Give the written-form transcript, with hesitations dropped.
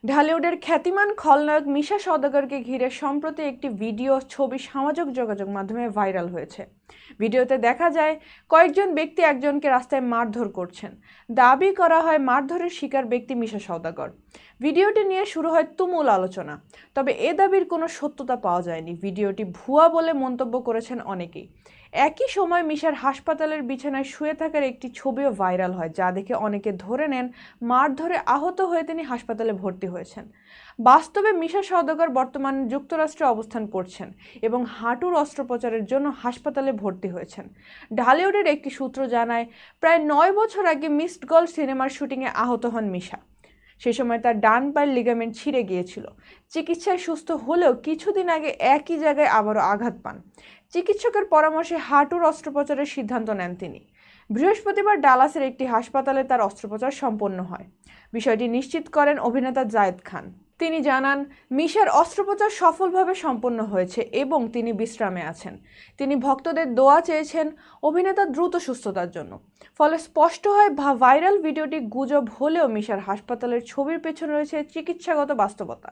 ঢালিউডের খ্যাতিমান খলনায়ক মিশা সওদাগরকে ঘিরে সম্প্রতি একটি ভিডিও ছবি সামাজিক যোগাযোগ মাধ্যমে ভাইরাল হয়েছে। ভিডিওতে দেখা যায় কয়েকজন ব্যক্তি একজনকে রাস্তায় মারধর করছেন। দাবি করা হয় মারধরের শিকার ব্যক্তি মিশা সওদাগর। ভিডিওটি নিয়ে শুরু হয় তুমুল আলোচনা, তবে এ দাবির কোনো সত্যতা পাওয়া যায়নি। ভিডিওটি ভুয়া বলে মন্তব্য করেছেন অনেকেই। একই সময় মিশার হাসপাতালের বিছানায় শুয়ে থাকার একটি ছবিও ভাইরাল হয়, যা দেখে অনেকে ধরে নেন মারধরে আহত হয়ে তিনি হাসপাতালে ভর্তি হয়েছেন। বাস্তবে মিশা সওদাগর বর্তমানে যুক্তরাষ্ট্রে অবস্থান করছেন এবং হাঁটুর অস্ত্রোপচারের জন্য হাসপাতালে ভর্তি হয়েছেন। ঢালিউডের একটি সূত্র জানায়, প্রায় 9 বছর আগে মিসড গল সিনেমার শুটিংয়ে আহত হন মিশা। সে সময় তার ডান পায়ের লিগামেন্ট ছিঁড়ে গিয়েছিল। চিকিৎসায় সুস্থ হলেও কিছুদিন আগে একই জায়গায় আবারও আঘাত পান। চিকিৎসকের পরামর্শে হাঁটুর অস্ত্রোপচারের সিদ্ধান্ত নেন তিনি। বৃহস্পতিবার ডালাসের একটি হাসপাতালে তার অস্ত্রোপচার সম্পন্ন হয়। বিষয়টি নিশ্চিত করেন অভিনেতা জায়েদ খান। তিনি জানান, মিশার অস্ত্রোপচার সফলভাবে সম্পন্ন হয়েছে এবং তিনি বিশ্রামে আছেন। তিনি ভক্তদের দোয়া চেয়েছেন অভিনেতা দ্রুত সুস্থতার জন্য। ফলে স্পষ্ট হয় ভাইরাল ভিডিওটি গুজব হলেও মিশার হাসপাতালের ছবির পেছনে রয়েছে চিকিৎসাগত বাস্তবতা।